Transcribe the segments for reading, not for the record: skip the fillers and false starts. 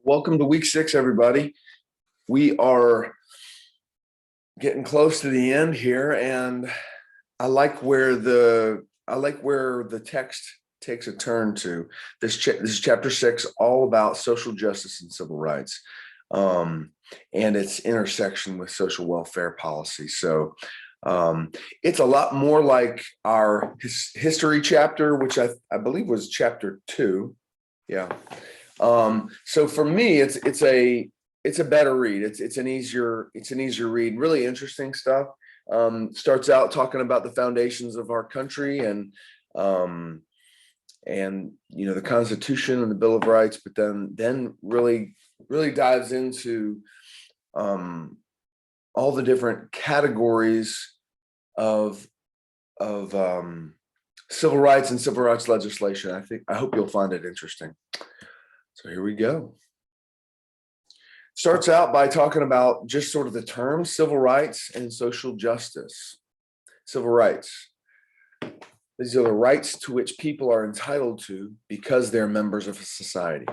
Welcome to week 6, everybody. We are getting close to the end here, and I like where the text takes a turn to. This is chapter 6, all about social justice and civil rights, and its intersection with social welfare policy. So it's a lot more like our history chapter, which I believe was chapter 2. Yeah. So for me, it's a better read. It's an easier read. Really interesting stuff. Starts out talking about the foundations of our country and the Constitution and the Bill of Rights, but then really dives into all the different categories of civil rights and civil rights legislation. I hope you'll find it interesting. So here we go. Starts out by talking about just sort of the terms civil rights and social justice. Civil rights. These are the rights to which people are entitled to because they're members of a society.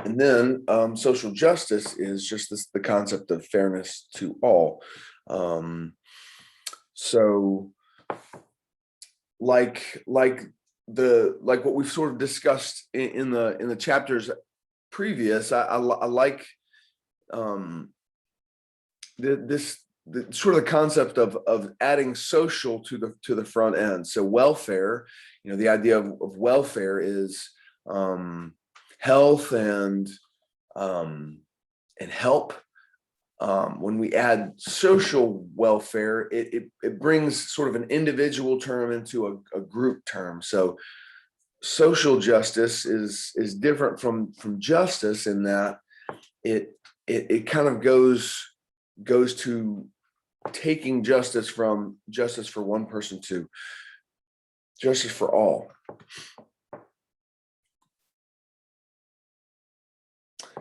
And then social justice is just the concept of fairness to all. So like what we've sort of discussed in the chapters previous, I like the sort of the concept of adding social to the front end. So welfare, the idea of welfare is health and help. When we add social welfare, it brings sort of an individual term into a group term. So social justice is different from justice in that it kind of goes to taking justice from justice for one person to justice for all.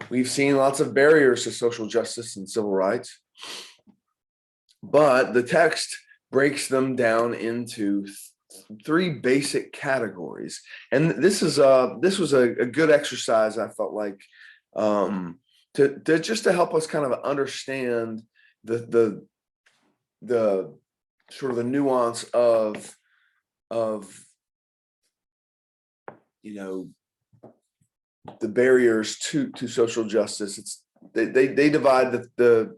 We've seen lots of barriers to social justice and civil rights, but the text breaks them down into 3 basic categories. And this was a good exercise, I felt like, to help us kind of understand the sort of the nuance of the barriers to social justice. They divide the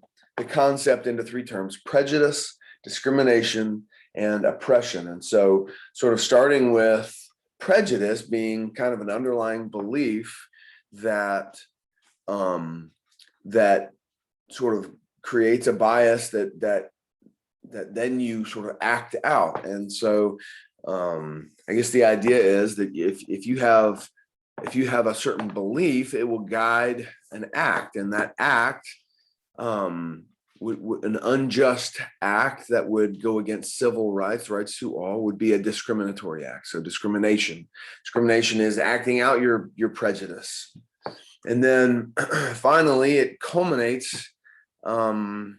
concept into 3 terms: prejudice, discrimination, and oppression. And so sort of starting with prejudice being kind of an underlying belief that that sort of creates a bias that then you sort of act out. And so I guess the idea is that if you have a certain belief, it will guide an act, and that act, an unjust act that would go against civil rights to all, would be a discriminatory act. So discrimination is acting out your prejudice. And then finally, it culminates in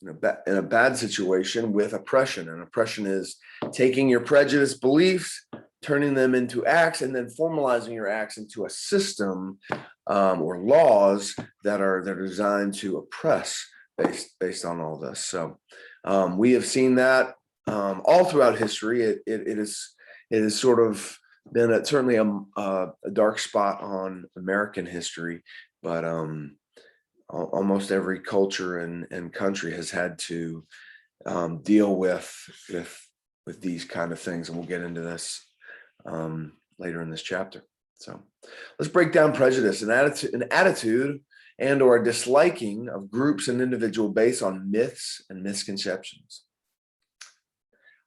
a bad situation with oppression. And oppression is taking your prejudice beliefs, turning them into acts, and then formalizing your acts into a system or laws that are designed to oppress based on all this. So we have seen that all throughout history. It is sort of been certainly a dark spot on American history, but almost every culture and country has had to deal with these kind of things, and we'll get into this later in this chapter. So let's break down prejudice: an attitude and or a disliking of groups and individuals based on myths and misconceptions.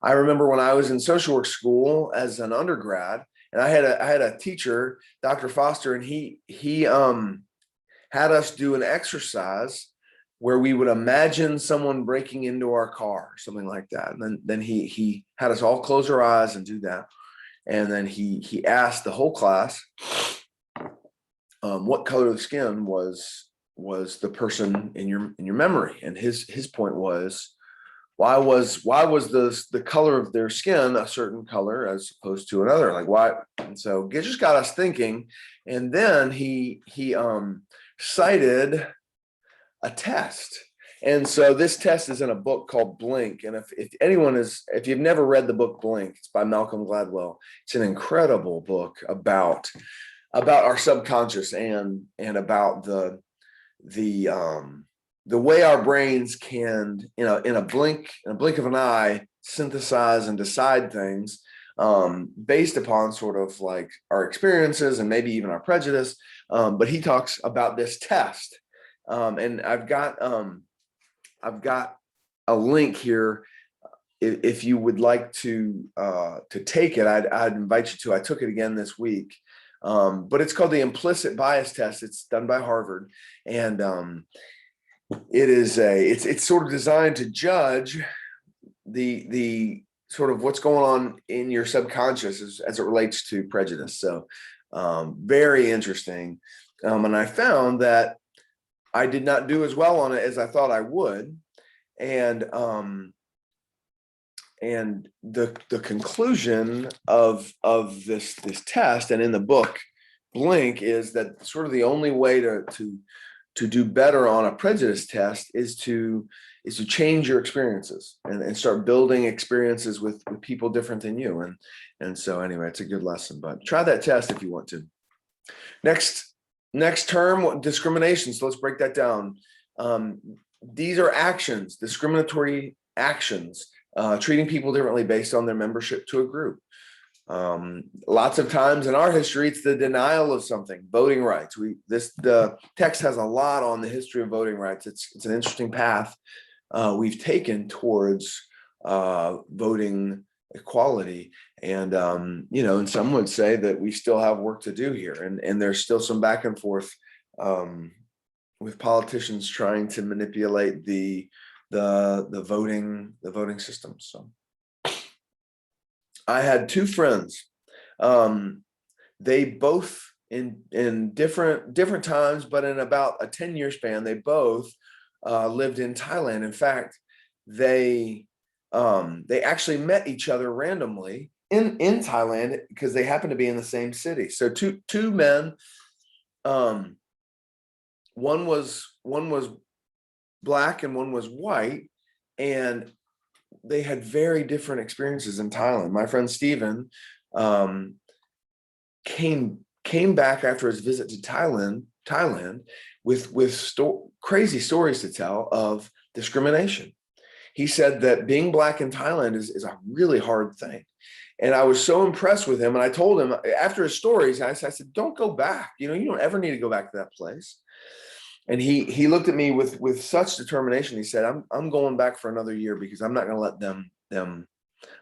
I remember when I was in social work school as an undergrad, and I had a teacher, Dr. Foster, and he had us do an exercise where we would imagine someone breaking into our car, something like that. And then he had us all close our eyes and do that. And then he asked the whole class what color of the skin was the person in your memory. And his point was why was the color of their skin a certain color as opposed to another? Like why? And so it just got us thinking. And then he cited a test. And so this test is in a book called Blink. And if you've never read the book Blink, it's by Malcolm Gladwell. It's an incredible book about our subconscious and about the way our brains can, in a blink of an eye, synthesize and decide things based upon sort of like our experiences and maybe even our prejudice. But he talks about this test. And I've got a link here. If you would like to take it, I'd invite you to. I took it again this week. But it's called the implicit bias test. It's done by Harvard. And it's sort of designed to judge the sort of what's going on in your subconscious as it relates to prejudice. So very interesting. And I found that I did not do as well on it as I thought I would. And the conclusion of this test, and in the book Blink, is that sort of the only way to do better on a prejudice test is to change your experiences and start building experiences with people different than you. And so anyway, it's a good lesson, but try that test if you want to. Next term, discrimination. So let's break that down. These are actions, discriminatory actions, treating people differently based on their membership to a group. Lots of times in our history, it's the denial of something. Voting rights. The text has a lot on the history of voting rights. It's an interesting path we've taken towards voting equality. And and some would say that we still have work to do here, and there's still some back and forth with politicians trying to manipulate the voting system. So I had two friends. They both in different times, but in about a 10-year span, they both lived in Thailand. In fact, they actually met each other randomly in Thailand because they happened to be in the same city. So two men. One was black and one was white, and they had very different experiences in Thailand. My friend Stephen came back after his visit to Thailand with crazy stories to tell of discrimination. He said that being black in Thailand is a really hard thing. And I was so impressed with him. And I told him after his stories, I said, don't go back. You don't ever need to go back to that place. And he looked at me with such determination. He said, I'm going back for another year because I'm not going to let I'm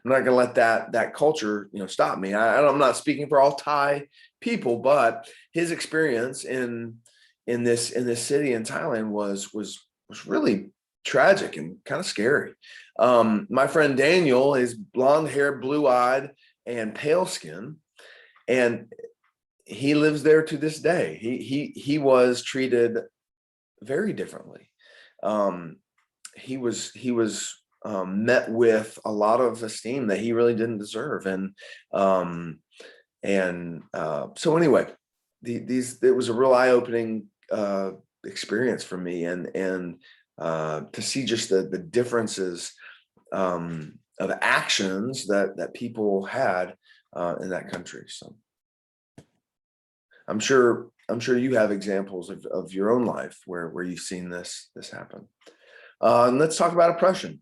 not going to let that culture, stop me. I'm not speaking for all Thai people, but his experience in this city in Thailand was really tragic and kind of scary. My friend Daniel is blonde hair, blue eyed, and pale skin, and he lives there to this day. He was treated very differently. He was met with a lot of esteem that he really didn't deserve, and so anyway, it was a real eye-opening experience for me, and to see just the differences of actions that people had in that country. So I'm sure you have examples of your own life where you've seen this happen. And let's talk about oppression.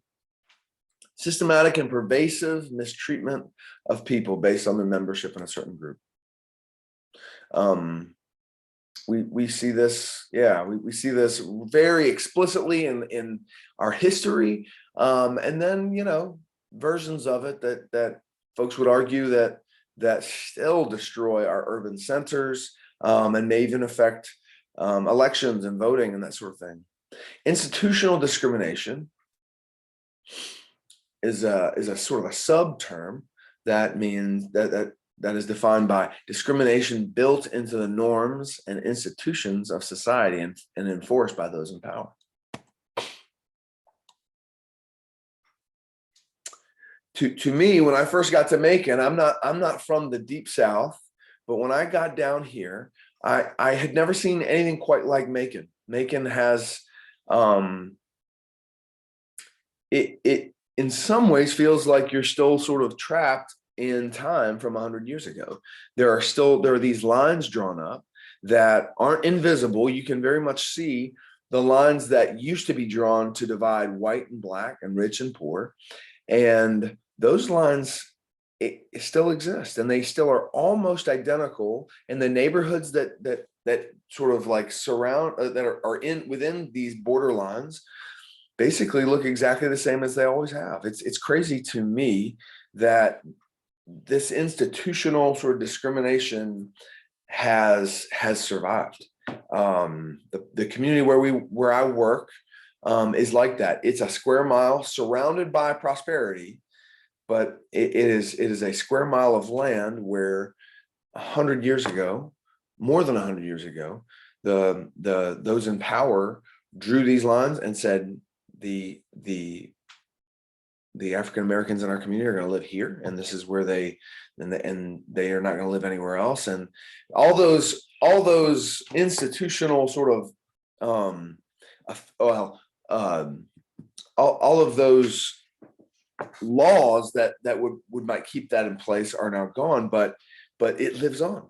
Systematic and pervasive mistreatment of people based on their membership in a certain group. We see this, we see this very explicitly in our history, and then versions of it that folks would argue that still destroy our urban centers, and may even affect elections and voting and that sort of thing. Institutional discrimination is a sort of a sub-term that means that is defined by discrimination built into the norms and institutions of society and enforced by those in power. to me, when I first got to Macon, I'm not from the deep South, but when I got down here, I had never seen anything quite like Macon. Macon has it in some ways feels like you're still sort of trapped in time from 100 years ago. There are these lines drawn up that aren't invisible. You can very much see the lines that used to be drawn to divide white and black and rich and poor. And those lines it still exist, and they still are almost identical. And the neighborhoods that sort of like surround that are in within these border lines basically look exactly the same as they always have. It's crazy to me that this institutional sort of discrimination has survived. The community where I work is like that. It's a square mile surrounded by prosperity, but it is a square mile of land where 100 years ago, more than 100 years ago, those in power drew these lines and said the African Americans in our community are going to live here, and this is where they are not going to live anywhere else. And all those institutional sort of all of those laws that might keep that in place are now gone, but it lives on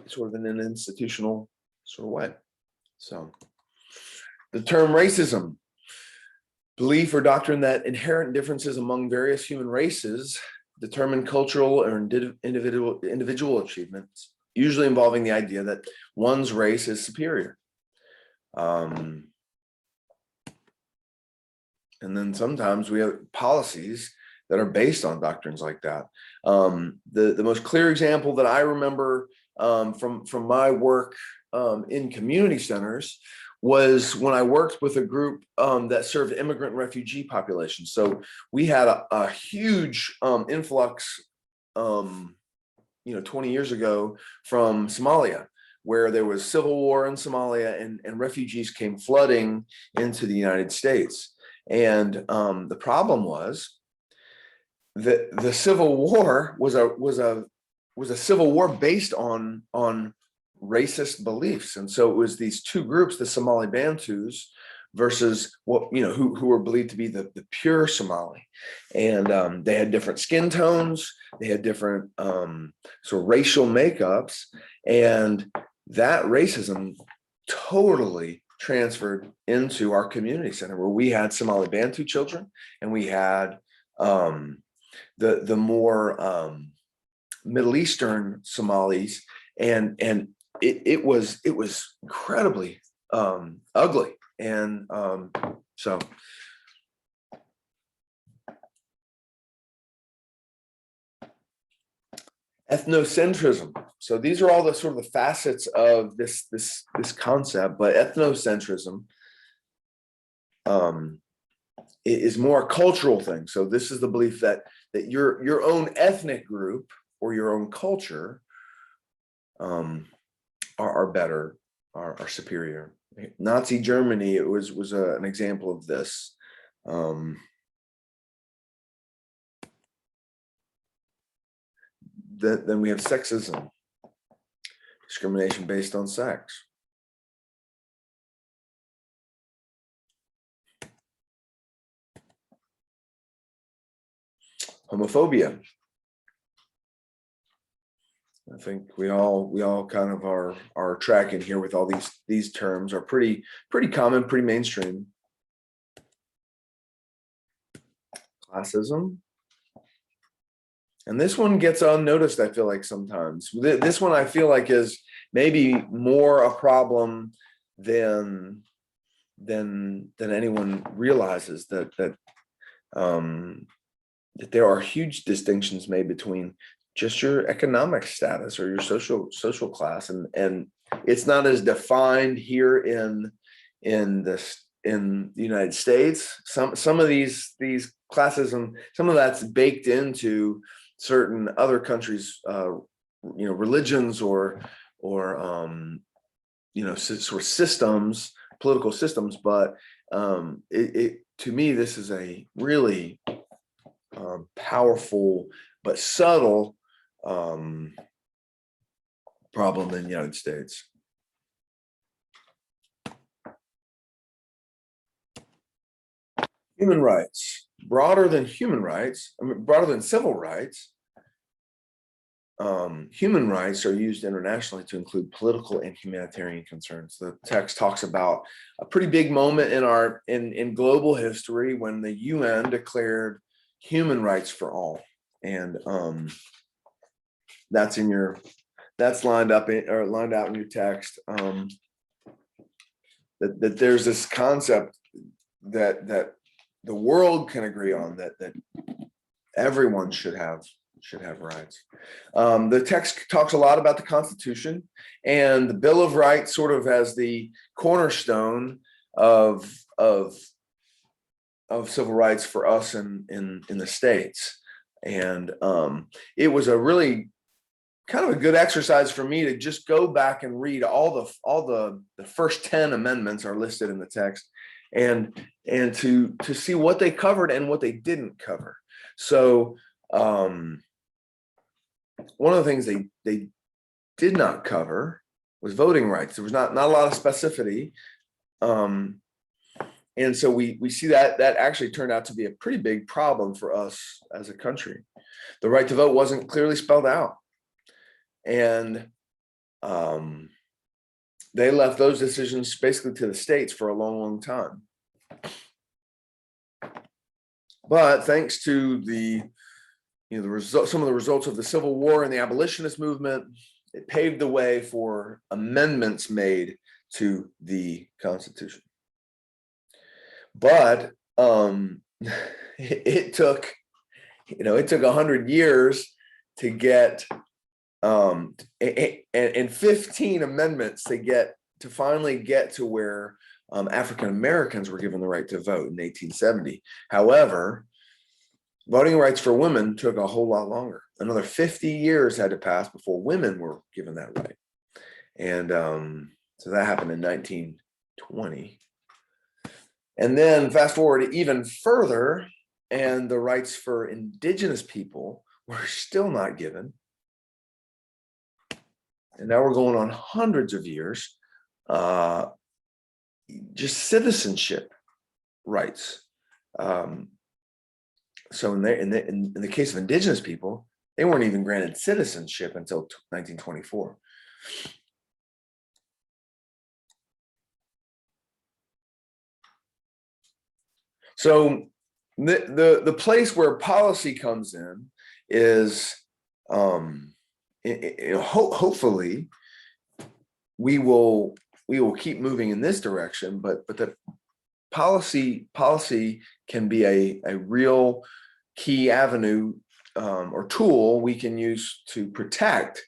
sort of in an institutional sort of way. So the term racism, belief or doctrine that inherent differences among various human races determine cultural or individual achievements, usually involving the idea that one's race is superior. And then sometimes we have policies that are based on doctrines like that. The most clear example that I remember from my work in community centers was when I worked with a group that served immigrant and refugee populations. So we had a huge influx, 20 years ago from Somalia, where there was civil war in Somalia, and refugees came flooding into the United States. And the problem was that the Civil War was a civil war based on racist beliefs. And so it was these two groups, the Somali Bantus versus who were believed to be the pure Somali. And they had different skin tones, they had different sort of racial makeups, and that racism totally transferred into our community center, where we had Somali Bantu children, and we had the more Middle Eastern Somalis, and it was incredibly ugly. And so ethnocentrism. So these are all the sort of the facets of this concept, but ethnocentrism is more a cultural thing. So this is the belief that your own ethnic group or your own culture are better, are superior. Nazi Germany, it was an example of this. Then we have sexism, discrimination based on sex. Homophobia. I think we all kind of are tracking here with all these terms are pretty common, pretty mainstream. Classism. And this one gets unnoticed, I feel like sometimes. This one I feel like is maybe more a problem than anyone realizes, that there are huge distinctions made between just your economic status or your social class, and it's not as defined here in the United States. Some of these classism, some of that's baked into certain other countries, religions or sort of systems, political systems. But to me, this is a really powerful but subtle problem in the United States. Human rights, broader than human rights, I mean, broader than civil rights. Human rights are used internationally to include political and humanitarian concerns. The text talks about a pretty big moment in global history when the UN declared human rights for all, and that's lined out in your text. That there's this concept that the world can agree on, that everyone should have rights. The text talks a lot about the Constitution, and the Bill of Rights sort of as the cornerstone of civil rights for us in the States. And it was a really kind of a good exercise for me to just go back and read all the first 10 amendments are listed in the text, and to see what they covered and what they didn't cover. So one of the things they did not cover was voting rights. There was not a lot of specificity. And so we see that actually turned out to be a pretty big problem for us as a country. The right to vote wasn't clearly spelled out. And they left those decisions basically to the states for a long, long time. But thanks to some of the results of the Civil War and the abolitionist movement, it paved the way for amendments made to the Constitution. But it took 100 years to get and 15 amendments to finally get to where African Americans were given the right to vote in 1870. However, voting rights for women took a whole lot longer. Another 50 years had to pass before women were given that right. And so that happened in 1920. And then fast forward even further, and the rights for indigenous people were still not given. And now we're going on hundreds of years, just citizenship rights. So in the case of indigenous people, they weren't even granted citizenship until 1924. So the place where policy comes in is hopefully we will keep moving in this direction, but the policy can be a real key avenue or tool we can use to protect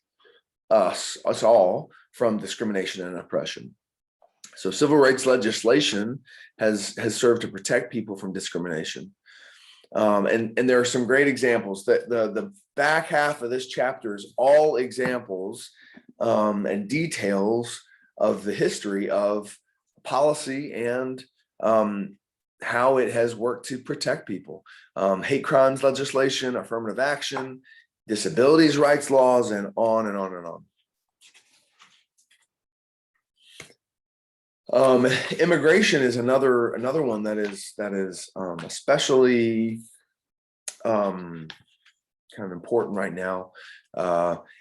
us all from discrimination and oppression. So civil rights legislation has served to protect people from discrimination. And there are some great examples. That the back half of this chapter is all examples and details of the history of policy and how it has worked to protect people. Hate crimes legislation, affirmative action, disabilities rights laws, and on and on and on. Immigration is another one that is especially kind of important right now,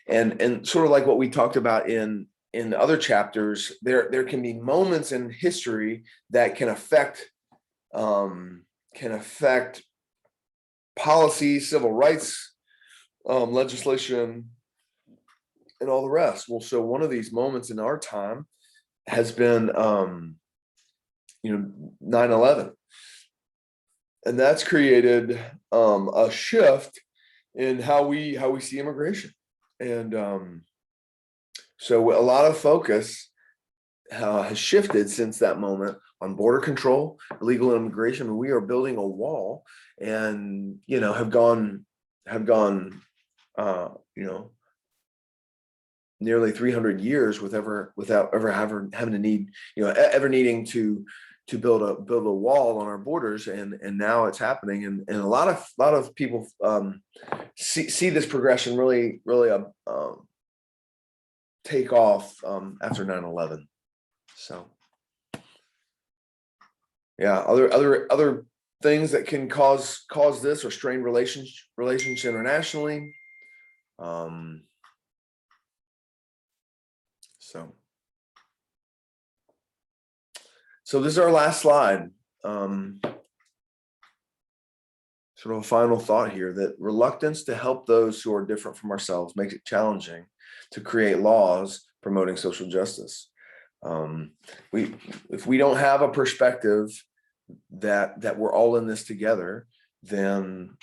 and sort of like what we talked about in the other chapters. There can be moments in history that can affect policy, civil rights legislation, and all the rest. Well, so one of these moments in our time has been 9/11, and that's created a shift in how we see immigration. And so a lot of focus has shifted since that moment on border control, illegal immigration. We are building a wall, and have gone nearly 300 years without ever having to need, ever needing to build a wall on our borders, and now it's happening, and a lot of people see this progression really take off after 9/11. So yeah, other things that can cause this or strained relations internationally. So this is our last slide. Sort of a final thought here, that reluctance to help those who are different from ourselves makes it challenging to create laws promoting social justice. If we don't have a perspective that we're all in this together, then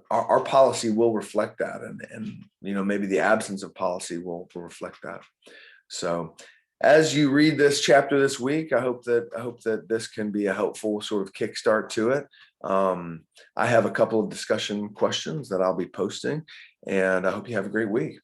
our policy will reflect that, and maybe the absence of policy will reflect that. So as you read this chapter this week, I hope that this can be a helpful sort of kickstart to it. I have a couple of discussion questions that I'll be posting, and I hope you have a great week.